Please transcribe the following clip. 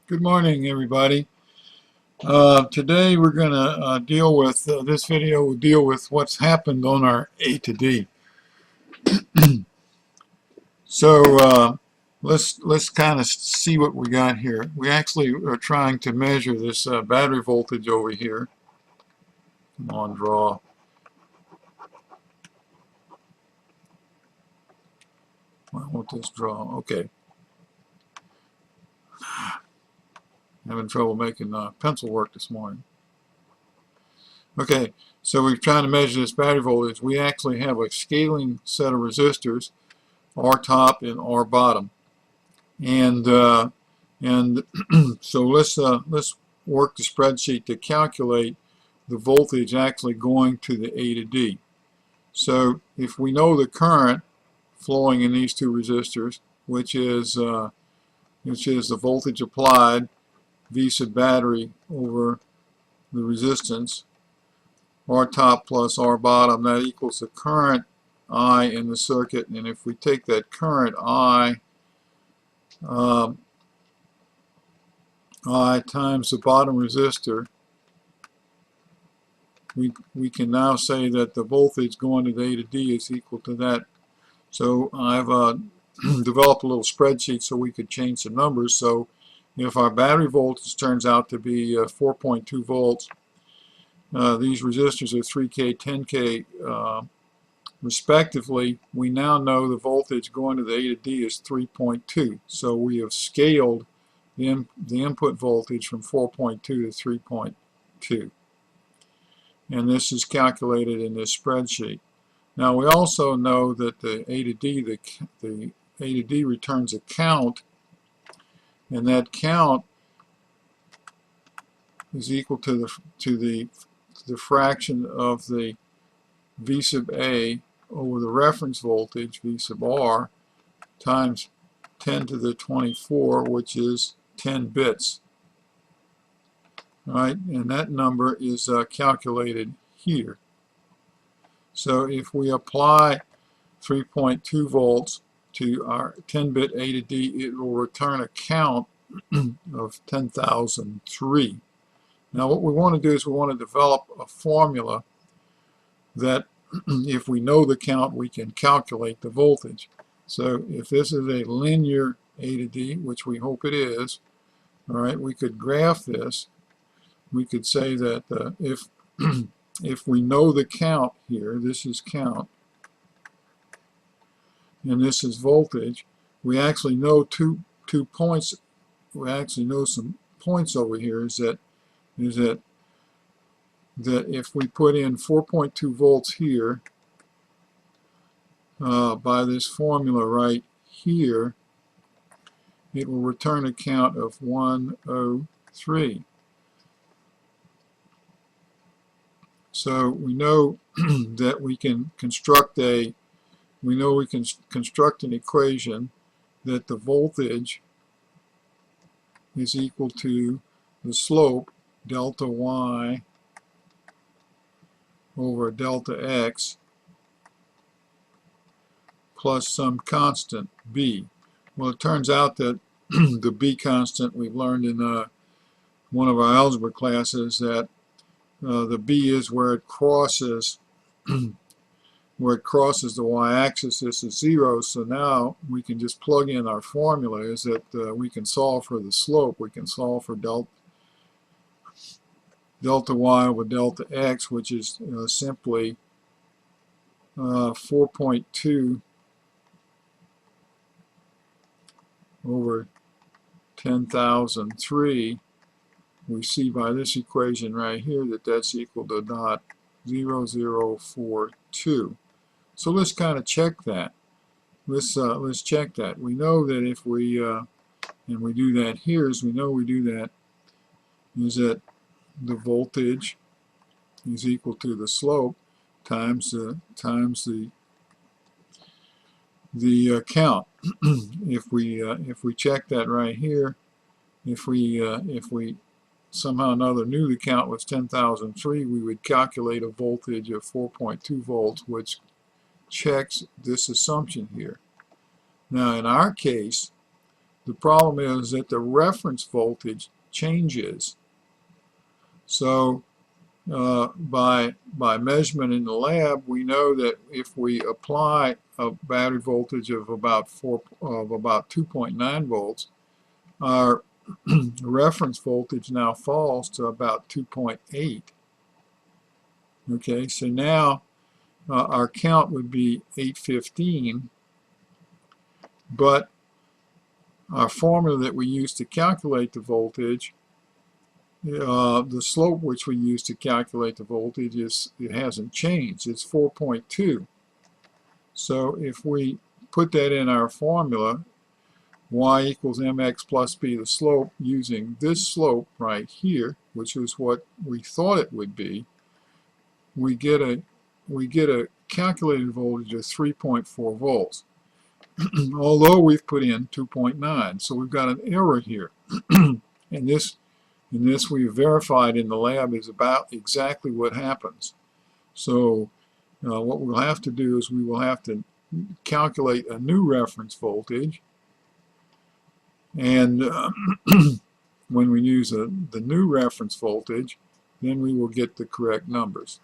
Good morning, everybody. Today we're going to deal with, this video will deal with what's happened on our A to D. So let's kind of see what we got here. We actually are trying to measure this battery voltage over here. Come on, draw. I want this draw. Okay. Having trouble making pencil work this morning. Okay, so we're trying to measure this battery voltage. We actually have a scaling set of resistors, R top and R bottom. And so let's work the spreadsheet to calculate the voltage actually going to the A to D. So if we know the current flowing in these two resistors, which is the voltage applied V sub battery over the resistance, R top plus R bottom, that equals the current I in the circuit. And if we take that current I times the bottom resistor, we can now say that the voltage going to the A to D is equal to that. So I've developed a little spreadsheet so we could change some numbers. So if our battery voltage turns out to be 4.2 volts, these resistors are 3K, 10K respectively, we now know the voltage going to the A to D is 3.2. So we have scaled the input voltage from 4.2 to 3.2. And this is calculated in this spreadsheet. Now we also know that the A to D, the A to D returns a count, and that count is equal to the fraction of the V sub A over the reference voltage, V sub R, times 10 to the 24, which is 10 bits. Right, and that number is calculated here. So if we apply 3.2 volts to our 10-bit A to D, it will return a count of 10,003. Now what we want to do is we want to develop a formula that if we know the count, we can calculate the voltage. So if this is a linear A to D, which we hope it is, all right, we could graph this. We could say that if we know the count here, this is count, and this is voltage, we actually know two points. We actually know some points over here. Is that if we put in 4.2 volts here by this formula right here, it will return a count of 103. So we know that we can construct an equation that the voltage is equal to the slope delta y over delta x plus some constant b. Well, it turns out that the b constant we've learned in one of our algebra classes, that the b is where it crosses the y-axis. This is 0, so now we can just plug in our formula. Is that we can solve for the slope. We can solve for delta y over delta x, which is simply 4.2 over 10,003. We see by this equation right here that that's equal to .0042. So let's kind of check that. Let's check that. We know that if we and we do that here, as we know we do that, is that the voltage is equal to the slope times the count. If we check that right here, if we somehow or another knew the count was 10,003, we would calculate a voltage of 4.2 volts, which checks this assumption here. Now in our case, The problem is that the reference voltage changes. So by measurement in the lab, we know that if we apply a battery voltage of about 2.9 volts, our reference voltage now falls to about 2.8. Okay, so now our count would be 815, but our formula that we use to calculate the voltage, the slope which we use to calculate the voltage, it hasn't changed. It's 4.2. So if we put that in our formula, y equals mx plus b, the slope, using this slope right here, which is what we thought it would be, we get a calculated voltage of 3.4 volts. Although we've put in 2.9, so we've got an error here. and this we verified in the lab is about exactly what happens. So what we'll have to do is we will have to calculate a new reference voltage, and when we use the new reference voltage, then we will get the correct numbers.